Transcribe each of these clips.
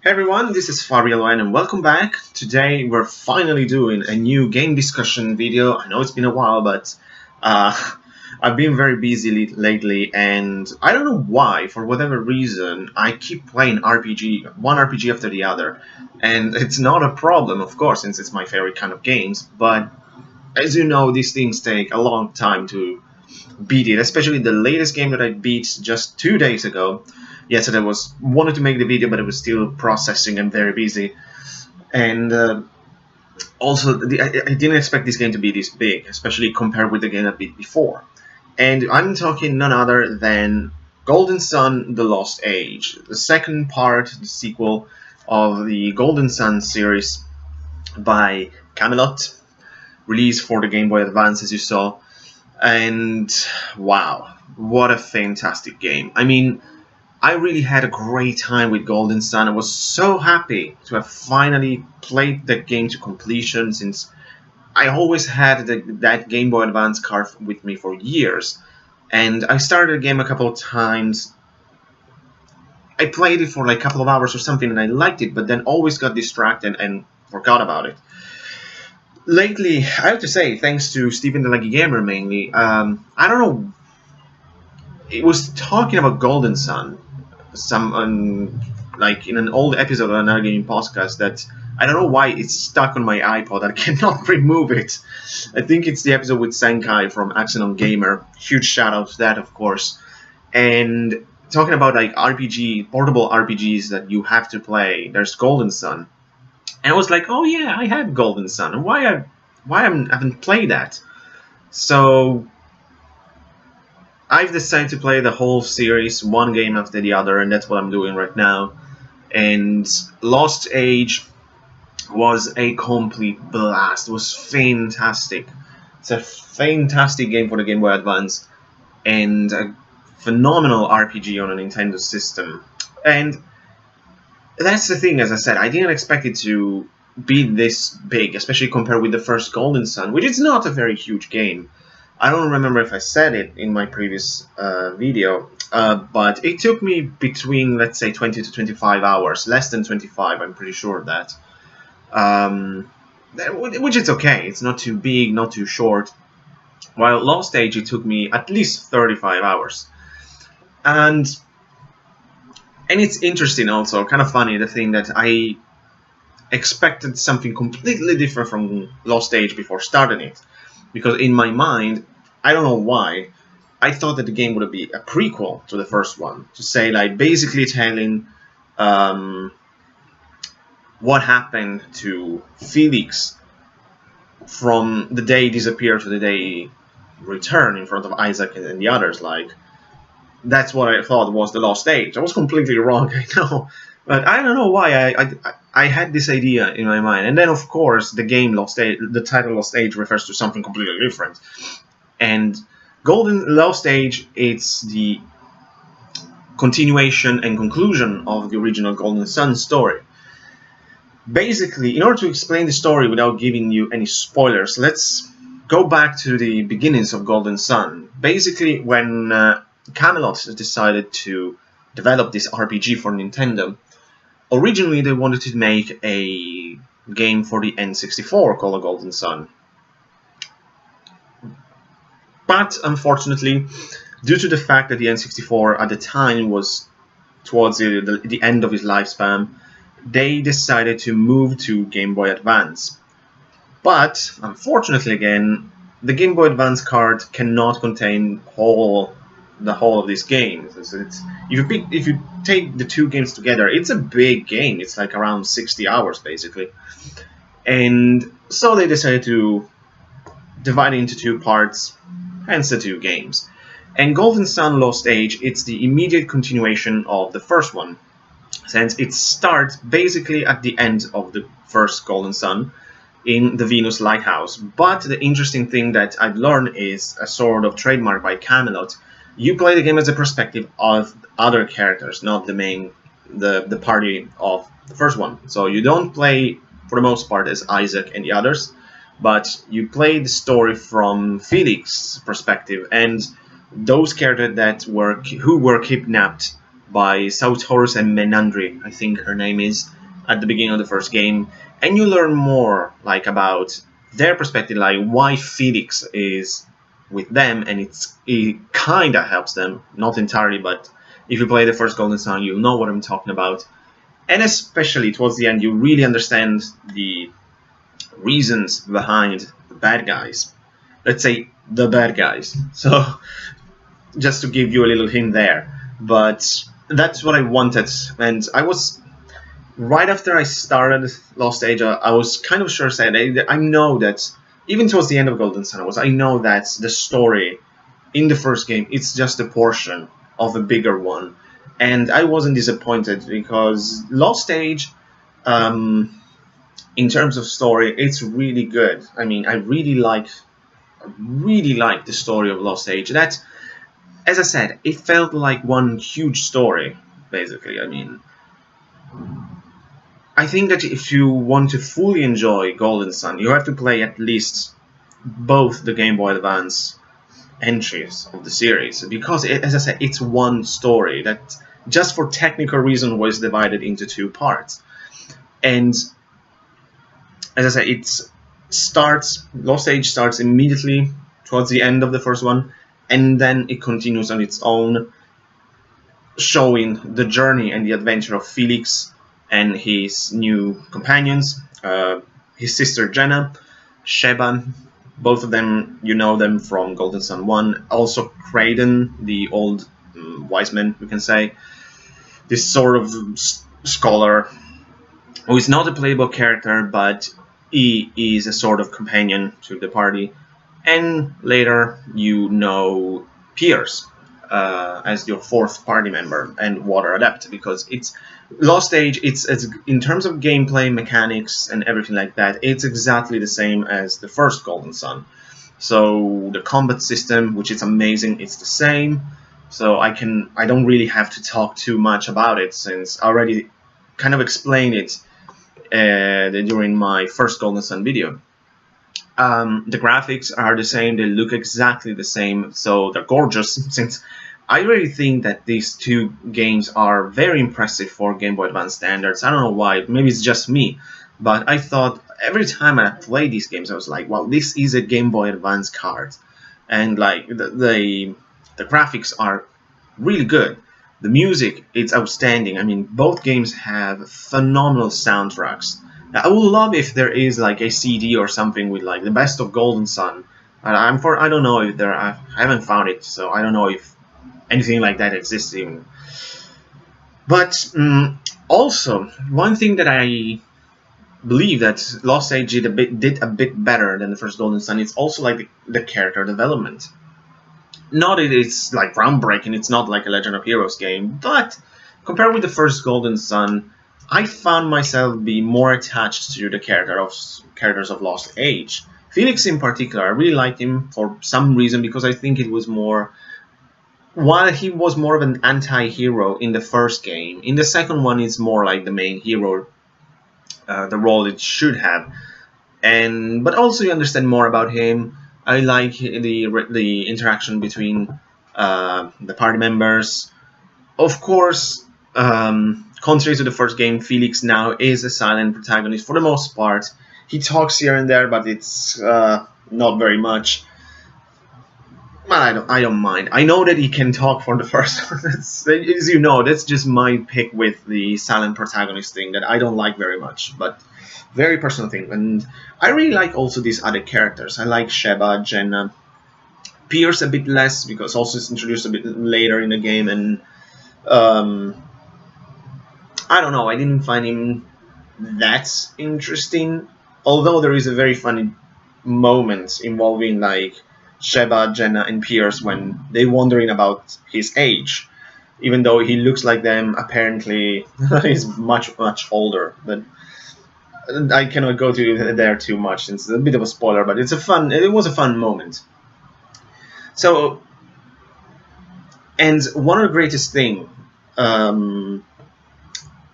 Hey everyone, this is Fabian and welcome back. Today we're finally doing a new game discussion video. I know it's been a while, but uh, I've been very busy lately and I don't know why, for whatever reason, I keep playing one RPG after the other. And it's not a problem, of course, since it's my favorite kind of games, but as you know, these things take a long time to beat it, especially the latest game that I beat just 2 days ago. Yesterday was wanted to make the video, but it was still processing and very busy. And also, I didn't expect this game to be this big, especially compared with the game I beat before. And I'm talking none other than Golden Sun: The Lost Age, the second part, the sequel of the Golden Sun series by Camelot, released for the Game Boy Advance, as you saw. And wow, what a fantastic game. I mean, I really had a great time with Golden Sun. I was so happy to have finally played the game to completion, since I always had that Game Boy Advance card with me for years. And I started the game a couple of times. I played it for like a couple of hours or something and I liked it, but then always got distracted and forgot about it. Lately, I have to say, thanks to Stephen the Lucky Gamer mainly, I don't know, it was talking about Golden Sun, like in an old episode of another gaming podcast, that I don't know why it's stuck on my iPod. I cannot remove it. I think it's the episode with Senkai from Axenon Gamer. Huge shout out to that, of course. And talking about like portable RPGs that you have to play, there's Golden Sun. And I was like, oh yeah, I had Golden Sun. And why I haven't played that? So I've decided to play the whole series, one game after the other, and that's what I'm doing right now. And Lost Age was a complete blast. It was fantastic. It's a fantastic game for the Game Boy Advance, and a phenomenal RPG on a Nintendo system. And that's the thing, as I said, I didn't expect it to be this big, especially compared with the first Golden Sun, which is not a very huge game. I don't remember if I said it in my previous video, but it took me between, let's say, 20 to 25 hours, less than 25, I'm pretty sure of that. Which is okay, it's not too big, not too short. While Lost Age, it took me at least 35 hours. And it's interesting also, kind of funny, the thing that I expected something completely different from Lost Age before starting it. Because in my mind, I don't know why, I thought that the game would be a prequel to the first one. To say, like, basically telling what happened to Felix from the day he disappeared to the day he returned in front of Isaac and the others. Like, that's what I thought was the Lost Age. I was completely wrong, I know. But I don't know why I had this idea in my mind. And then, of course, the game Lost Age, the title Lost Age, refers to something completely different. And Lost Age, it's the continuation and conclusion of the original Golden Sun story. Basically, in order to explain the story without giving you any spoilers, let's go back to the beginnings of Golden Sun. Basically, when Camelot decided to develop this RPG for Nintendo, originally they wanted to make a game for the N64 called Golden Sun. But unfortunately, due to the fact that the N64 at the time was towards the end of its lifespan, they decided to move to Game Boy Advance. But unfortunately, again, the Game Boy Advance card cannot contain the whole of this game. If you take the two games together, it's a big game. It's like around 60 hours basically. And so they decided to divide it into two parts, hence the two games. And Golden Sun Lost Age, it's the immediate continuation of the first one, since it starts basically at the end of the first Golden Sun in the Venus Lighthouse. But the interesting thing that I've learned is a sort of trademark by Camelot. You play the game as a perspective of other characters, not the party of the first one. So you don't play, for the most part, as Isaac and the others, but you play the story from Felix's perspective and those characters who were kidnapped by Sautorus and Menandri, I think her name is, at the beginning of the first game, and you learn more like about their perspective, like why Felix is with them, and it kinda helps them, not entirely, but if you play the first Golden Sun, you'll know what I'm talking about. And especially towards the end, you really understand the reasons behind the bad guys. Let's say the bad guys. So just to give you a little hint there. But that's what I wanted, and I was right after I started Lost Age. I was kind of sure said I know that even towards the end of Golden Sun, I know that the story in the first game it's just a portion of a bigger one, and I wasn't disappointed because Lost Age, in terms of story, it's really good. I mean, I really like the story of Lost Age. That, as I said, it felt like one huge story, basically. I mean, I think that if you want to fully enjoy Golden Sun, you have to play at least both the Game Boy Advance entries of the series, because, as I said, it's one story that, just for technical reasons, was divided into two parts. And, as I said, Lost Age starts immediately towards the end of the first one, and then it continues on its own, showing the journey and the adventure of Felix and his new companions, his sister Jenna, Sheba. Both of them, you know them from Golden Sun 1. Also Kraden, the old wise man, we can say. This sort of scholar who is not a playable character, but he is a sort of companion to the party. And later you know Pierce as your fourth party member and Water Adept, because it's Lost Age, it's in terms of gameplay, mechanics, and everything like that, it's exactly the same as the first Golden Sun. So the combat system, which is amazing, it's the same. So I don't really have to talk too much about it, since I already kind of explained it during my first Golden Sun video. The graphics are the same, they look exactly the same, so they're gorgeous, since I really think that these two games are very impressive for Game Boy Advance standards. I don't know why, maybe it's just me, but I thought every time I played these games I was like, well, this is a Game Boy Advance card. And like the graphics are really good. The music, it's outstanding. I mean, both games have phenomenal soundtracks. I would love if there is like a CD or something with like the best of Golden Sun. I don't know if there. I haven't found it, so I don't know if anything like that exists even. But also, one thing that I believe that Lost Age did a bit better than the first Golden Sun, it's also like the character development. Not that it's like groundbreaking, it's not like a Legend of Heroes game, but compared with the first Golden Sun, I found myself be more attached to the characters of Lost Age. Felix in particular, I really liked him for some reason, because I think it was more, while he was more of an anti-hero in the first game, in the second one it's more like the main hero, the role it should have. But also you understand more about him. I like the interaction between the party members. Of course, contrary to the first game, Felix now is a silent protagonist for the most part. He talks here and there, but it's not very much. Well, I don't mind. I know that he can talk for the first one. As you know, that's just my pick with the silent protagonist thing that I don't like very much, but very personal thing. And I really like also these other characters. I like Sheba, Jenna, Pierce a bit less, because also it's introduced a bit later in the game, and I don't know, I didn't find him that interesting, although there is a very funny moment involving like Sheba, Jenna, and Pierce when they're wondering about his age, even though he looks like them. Apparently he's much older, but I cannot go to there too much. It's a bit of a spoiler, but it was a fun moment. So, and one of the greatest thing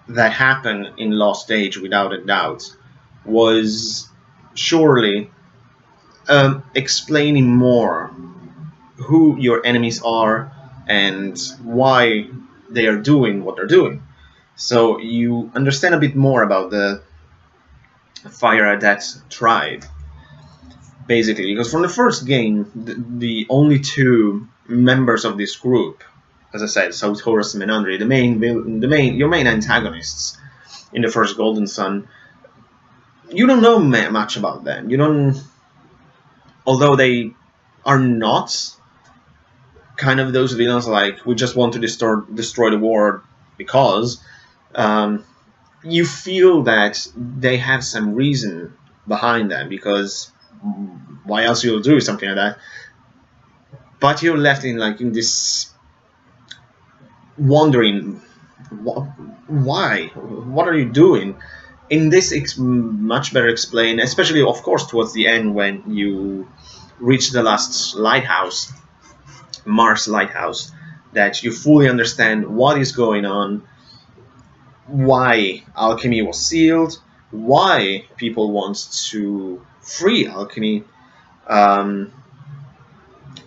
that happened in Lost Age, without a doubt, was surely explaining more who your enemies are and why they are doing what they're doing. So you understand a bit more about the Fire Adept tribe, basically, because from the first game, the only two members of this group, as I said, so Horus and Menandri, your main antagonists in the first Golden Sun, you don't know much about them. You don't, although they are not kind of those villains like we just want to destroy the world because. You feel that they have some reason behind them, because why else you'll do something like that? But you're left in this wondering, why? What are you doing? In this, it's much better explained, especially of course towards the end when you reach the last lighthouse, Mars lighthouse, that you fully understand what is going on. Why alchemy was sealed, why people want to free alchemy,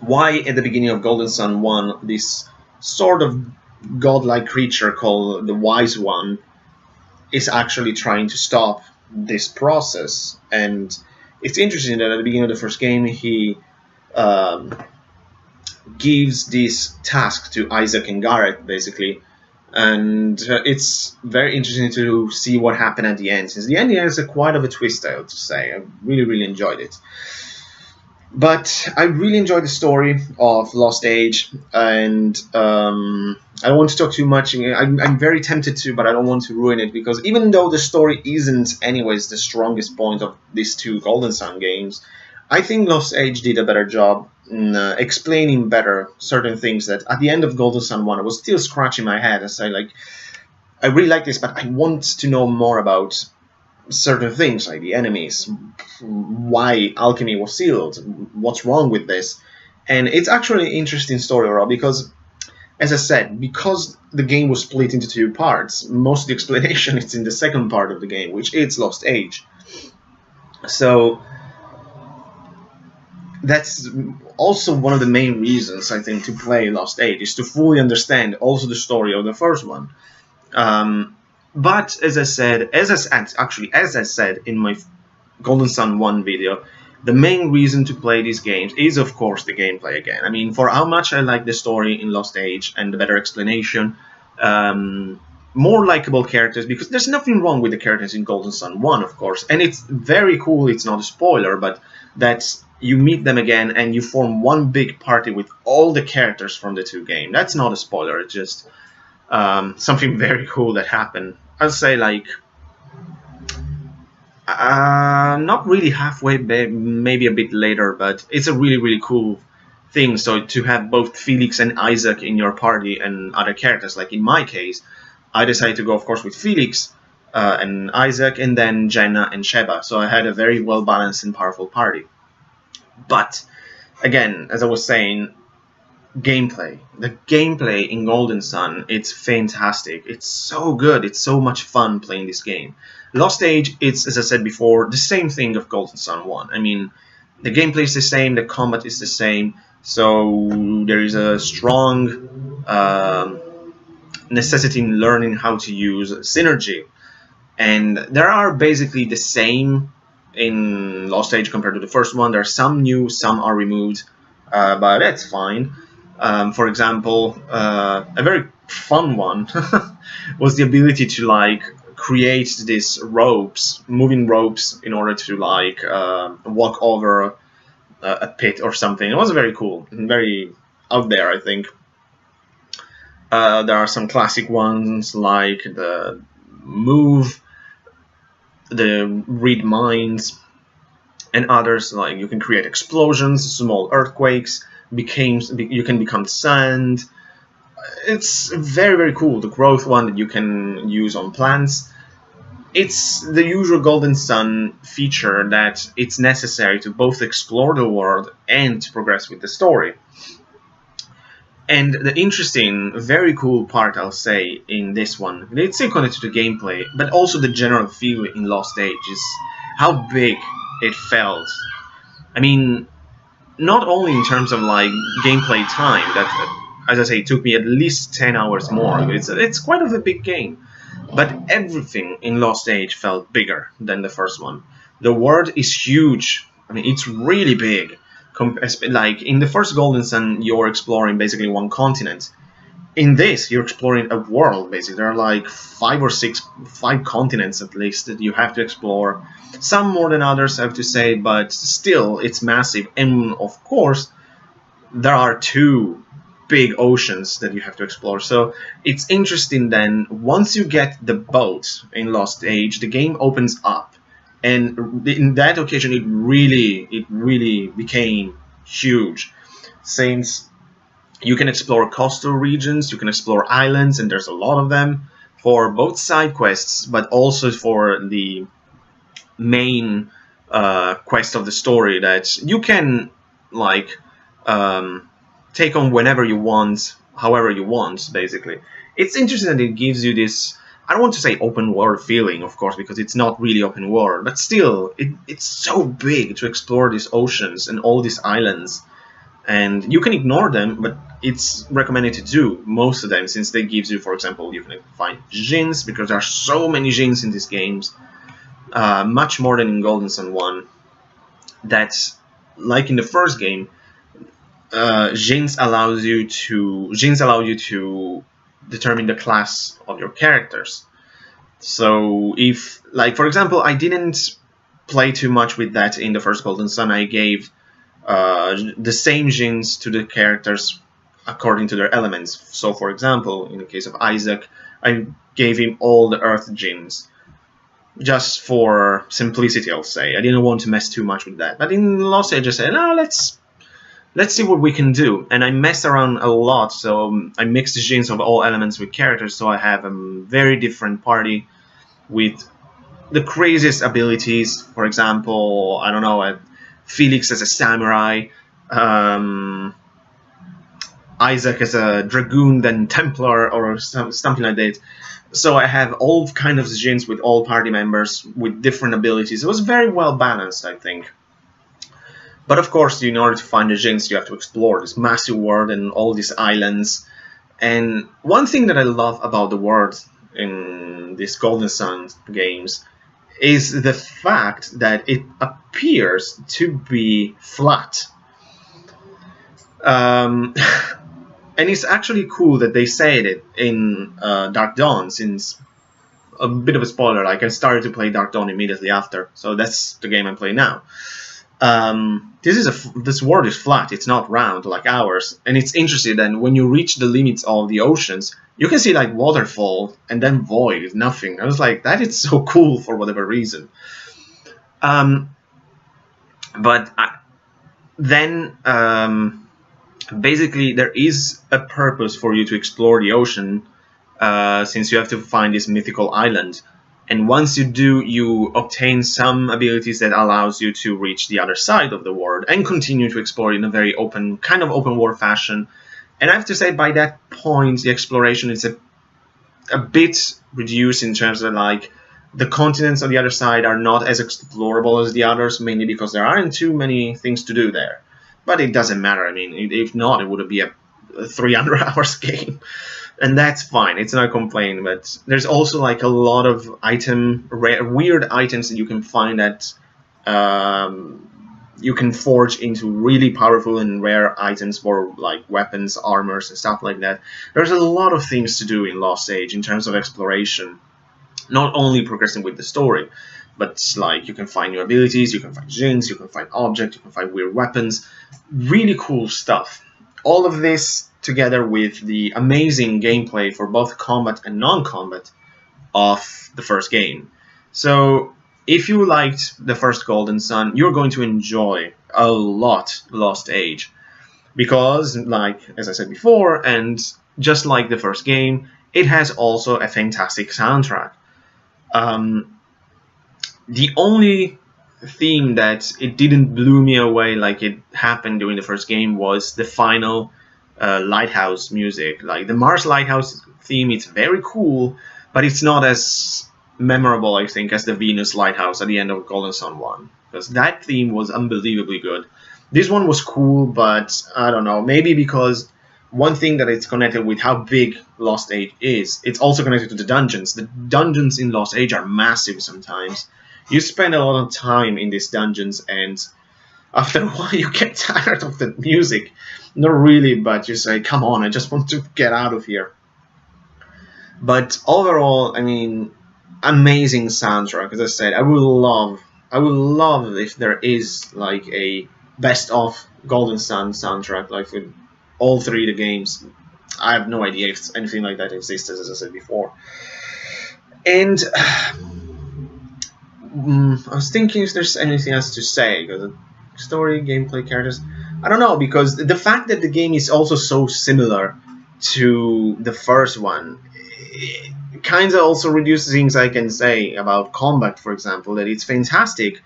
why at the beginning of Golden Sun 1 this sort of godlike creature called the Wise One is actually trying to stop this process. And it's interesting that at the beginning of the first game he gives this task to Isaac and Gareth, basically. And it's very interesting to see what happened at the end, since the ending has quite of a twist, I have to say. I really enjoyed it. But I really enjoyed the story of Lost Age, and I don't want to talk too much. I'm very tempted to, but I don't want to ruin it, because even though the story isn't anyways the strongest point of these two Golden Sun games, I think Lost Age did a better job in explaining better certain things that at the end of Golden Sun 1 I was still scratching my head and say, like, I really like this, but I want to know more about certain things, like the enemies, why alchemy was sealed, what's wrong with this. And it's actually an interesting story overall, because, as I said, because the game was split into two parts, most of the explanation is in the second part of the game, which is Lost Age. So that's also one of the main reasons, I think, to play Lost Age, is to fully understand also the story of the first one. But as I said in my Golden Sun 1 video, the main reason to play these games is, of course, the gameplay again. I mean, for how much I like the story in Lost Age and the better explanation, more likable characters, because there's nothing wrong with the characters in Golden Sun 1, of course, and it's very cool, it's not a spoiler, but that's you meet them again and you form one big party with all the characters from the two games. That's not a spoiler, it's just something very cool that happened. I'll say, like, not really halfway, maybe a bit later, but it's a really cool thing. So to have both Felix and Isaac in your party and other characters, like in my case, I decided to go, of course, with Felix and Isaac, and then Jenna and Sheba. So I had a very well balanced and powerful party. But again, as I was saying, gameplay. The gameplay in Golden Sun, it's fantastic. It's so good. It's so much fun playing this game. Lost Age, it's, as I said before, the same thing of Golden Sun 1. I mean, the gameplay is the same, the combat is the same, so there is a strong necessity in learning how to use synergy. And there are basically the same in Lost Age compared to the first one. There are some new, some are removed, but that's fine. For example, a very fun one was the ability to, like, create these ropes, moving ropes, in order to, like, walk over a pit or something. It was very cool and very out there, I think. There are some classic ones like the move, the read minds, and others like you can create explosions, small earthquakes, you can become sand. It's very cool. The growth one that you can use on plants. It's the usual Golden Sun feature that it's necessary to both explore the world and to progress with the story. And the interesting, very cool part, I'll say, in this one, it's still connected to the gameplay, but also the general feel in Lost Age is how big it felt. I mean, not only in terms of, like, gameplay time, that as I say, it took me at least 10 hours more. It's quite of a big game. But everything in Lost Age felt bigger than the first one. The world is huge. I mean, it's really big. Like in the first Golden Sun, you're exploring basically one continent. In this, you're exploring a world, basically. There are like five continents at least that you have to explore. Some more than others, I have to say, but still, it's massive. And of course, there are two big oceans that you have to explore. So it's interesting then, once you get the boat in Lost Age, the game opens up. And in that occasion, it really became huge. Since you can explore coastal regions, you can explore islands, and there's a lot of them for both side quests, but also for the main quest of the story that you can like take on whenever you want, however you want, basically. It's interesting that it gives you this, I don't want to say open world feeling, of course, because it's not really open world, but still, it's so big to explore these oceans and all these islands. And you can ignore them, but it's recommended to do most of them, since they gives you, for example, you can find Djinns, because there are so many Djinns in these games, much more than in Golden Sun 1. That's like in the first game. Djinns allow you to determine the class of your characters. So if, like, for example, I didn't play too much with that in the first Golden Sun. I gave the same Djinns to the characters according to their elements. So, for example, in the case of Isaac, I gave him all the Earth Djinns, just for simplicity, I'll say. I didn't want to mess too much with that. But in Lost Age, I said, no, let's see what we can do. And I messed around a lot, so I mixed the Djinns of all elements with characters, so I have a very different party with the craziest abilities. For example, I don't know, Felix as a samurai, Isaac as a dragoon, then Templar, or something like that. So I have all kind of Djinns with all party members with different abilities. It was very well balanced, I think. But of course, in order to find the Djinns, you have to explore this massive world and all these islands. And one thing that I love about the world in these Golden Sun games is the fact that it appears to be flat. And it's actually cool that they said it in Dark Dawn, since a bit of a spoiler, like I started to play Dark Dawn immediately after, so that's the game I'm playing now. This world is flat, it's not round like ours, and it's interesting that when you reach the limits of the oceans, you can see like waterfall and then void, nothing. I was like, that is so cool for whatever reason. Basically there is a purpose for you to explore the ocean, since you have to find this mythical island. And once you do, you obtain some abilities that allows you to reach the other side of the world and continue to explore in a very open, kind of open world fashion. And I have to say, by that point, the exploration is a bit reduced in terms of, like, the continents on the other side are not as explorable as the others, mainly because there aren't too many things to do there. But it doesn't matter. I mean, if not, it would be a 300 hours game. And that's fine, it's not a complaint, but there's also like a lot of weird items that you can find that you can forge into really powerful and rare items for like weapons, armors, and stuff like that. There's a lot of things to do in Lost Age in terms of exploration, not only progressing with the story, but like you can find new abilities, you can find Djinns, you can find objects, you can find weird weapons, really cool stuff. All of this together with the amazing gameplay for both combat and non-combat of the first game. So if you liked the first Golden Sun, you're going to enjoy a lot Lost Age, because, like as I said before, and just like the first game, it has also a fantastic soundtrack. The only theme that it didn't blow me away like it happened during the first game was the final lighthouse music. Like the Mars Lighthouse theme, it's very cool, but it's not as memorable, I think, as the Venus Lighthouse at the end of Golden Sun 1, because that theme was unbelievably good. This one was cool, but I don't know, maybe because one thing that it's connected with how big Lost Age is, it's also connected to the dungeons. The dungeons in Lost Age are massive sometimes. You spend a lot of time in these dungeons, and after a while you get tired of the music. Not really, but you say, come on, I just want to get out of here. But overall, I mean, amazing soundtrack. As I said, I would love if there is like a best of Golden Sun soundtrack, like with all three of the games. I have no idea if anything like that exists, as I said before. And I was thinking if there's anything else to say, because story, gameplay, characters, I don't know, because the fact that the game is also so similar to the first one, it kind of also reduces things I can say about combat, for example, that it's fantastic,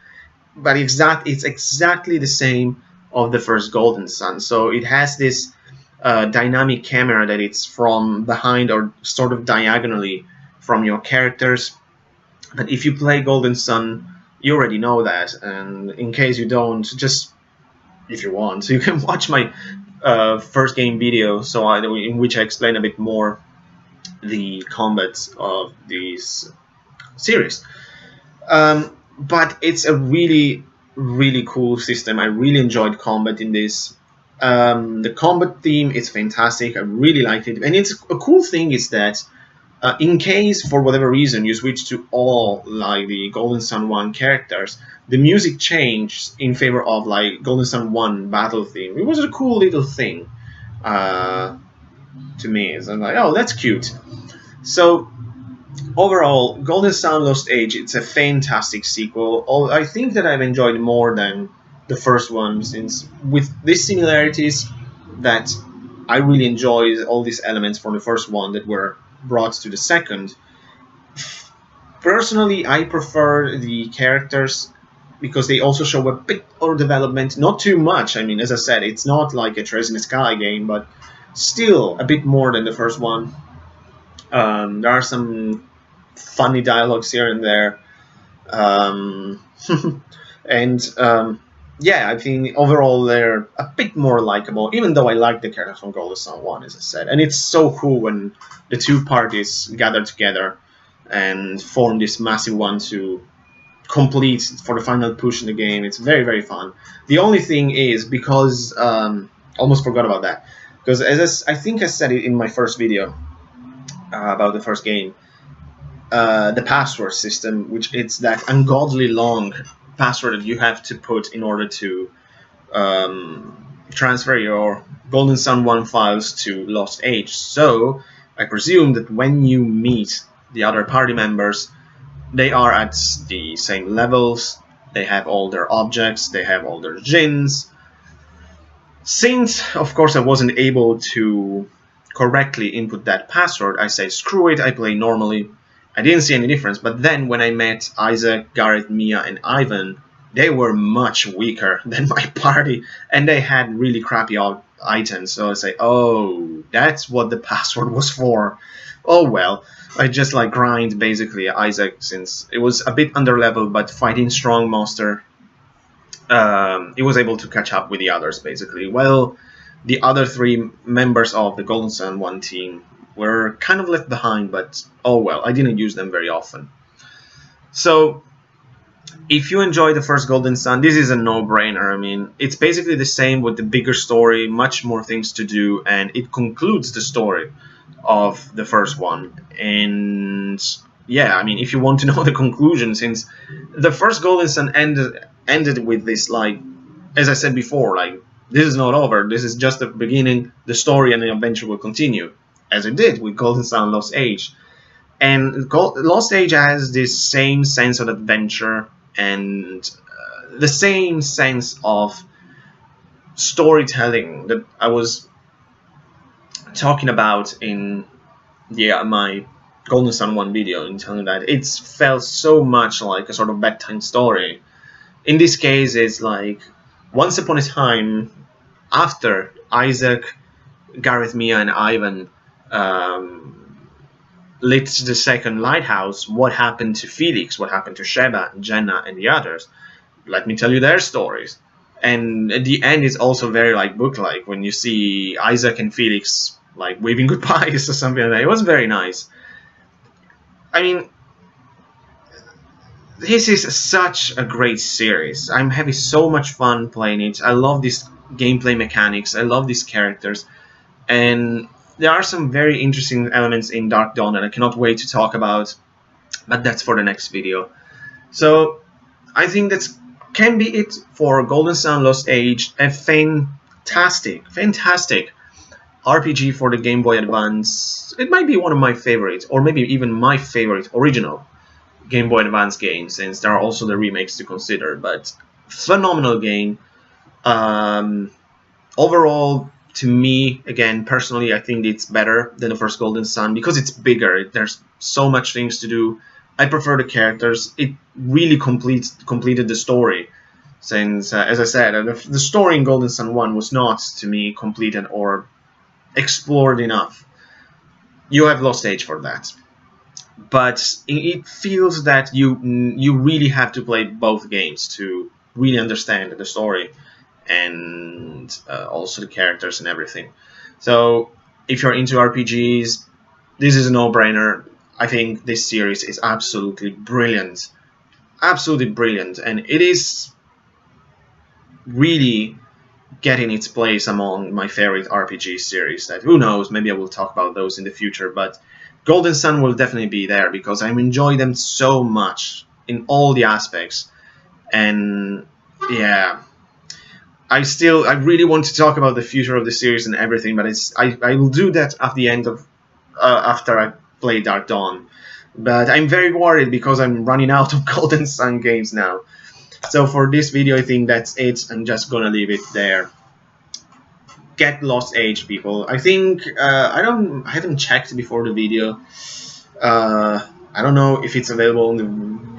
but it's exactly the same of the first Golden Sun. So it has this dynamic camera that it's from behind or sort of diagonally from your characters. But if you play Golden Sun, you already know that, and in case you don't, just if you want, you can watch my first game video, in which I explain a bit more the combat of this series. But it's a really, really cool system. I really enjoyed combat in this. The combat theme is fantastic. I really liked it, and it's a cool thing is that in case for whatever reason you switch to all like the Golden Sun 1 characters, the music changed in favor of like Golden Sun 1 battle theme. It was a cool little thing to me. So I'm like, oh, that's cute. So overall, Golden Sun Lost Age, it's a fantastic sequel. I think that I've enjoyed more than the first one, since with these similarities that I really enjoyed all these elements from the first one that were brought to the second. Personally, I prefer the characters because they also show a bit of development, not too much. I mean, as I said, it's not like a Trace in the Sky game, but still a bit more than the first one. There are some funny dialogues here and there. Yeah, I think overall they're a bit more likable, even though I like the characters from Golden Sun 1, as I said. And it's so cool when the two parties gather together and form this massive one to complete for the final push in the game. It's very, very fun. The only thing is, because almost forgot about that, because as I think I said it in my first video about the first game, the password system, which it's that ungodly long password that you have to put in order to transfer your Golden Sun 1 files to Lost Age. So I presume that when you meet the other party members, they are at the same levels, they have all their objects, they have all their Djinns. Since, of course, I wasn't able to correctly input that password, I say screw it, I play normally. I didn't see any difference, but then when I met Isaac, Gareth, Mia, and Ivan, they were much weaker than my party, and they had really crappy items. So I say, oh, that's what the password was for. Oh well, I just like grind basically Isaac, since it was a bit under level, but fighting strong monster, it was able to catch up with the others basically. Well, the other three members of the Golden Sun 1 team were kind of left behind, but oh well, I didn't use them very often. So if you enjoy the first Golden Sun, this is a no-brainer. I mean, it's basically the same with the bigger story, much more things to do, and it concludes the story of the first one. And yeah, I mean, if you want to know the conclusion, since the first Golden Sun ended with this, like, as I said before, like, this is not over, this is just the beginning, the story and the adventure will continue, as it did with Golden Sun Lost Age. And Lost Age has this same sense of adventure and the same sense of storytelling that I was talking about in my Golden Sun 1 video, in telling that it felt so much like a sort of bedtime story. In this case, it's like once upon a time, after Isaac, Gareth, Mia, and Ivan lit the second lighthouse, what happened to Felix, what happened to Sheba, Jenna, and the others? Let me tell you their stories. And at the end, it's also very like book-like when you see Isaac and Felix like waving goodbyes or something like that. It was very nice. I mean, this is such a great series. I'm having so much fun playing it. I love these gameplay mechanics. I love these characters. And there are some very interesting elements in Dark Dawn that I cannot wait to talk about. But that's for the next video. So I think that can be it for Golden Sun Lost Age. A fantastic RPG for the Game Boy Advance. It might be one of my favorites, or maybe even my favorite original Game Boy Advance game, since there are also the remakes to consider. But phenomenal game. Overall, to me, again, personally, I think it's better than the first Golden Sun because it's bigger. There's so much things to do. I prefer the characters. It really completed the story, since, as I said, the story in Golden Sun 1 was not, to me, completed or explored enough. You have Lost Age for that. But it feels that you really have to play both games to really understand the story and also the characters and everything. So if you're into RPGs, this is a no-brainer. I think this series is absolutely brilliant. Absolutely brilliant. And it is really getting its place among my favorite RPG series. That, who knows, maybe I will talk about those in the future, but Golden Sun will definitely be there because I enjoy them so much in all the aspects. And yeah, I really want to talk about the future of the series and everything, but I will do that at the end of after I play Dark Dawn. But I'm very worried because I'm running out of Golden Sun games now. So for this video, I think that's it. I'm just gonna leave it there. Get Lost Age, people. I think I haven't checked before the video. I don't know if it's available on the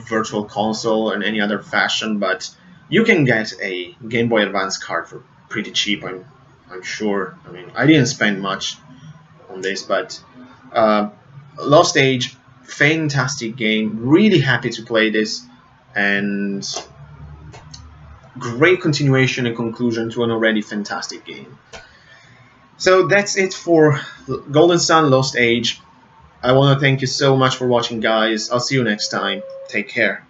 Virtual Console or in any other fashion, but you can get a Game Boy Advance card for pretty cheap. I'm sure. I mean, I didn't spend much on this, but Lost Age, fantastic game. Really happy to play this, and great continuation and conclusion to an already fantastic game. So that's it for Golden Sun Lost Age. I want to thank you so much for watching, guys. I'll see you next time. Take care.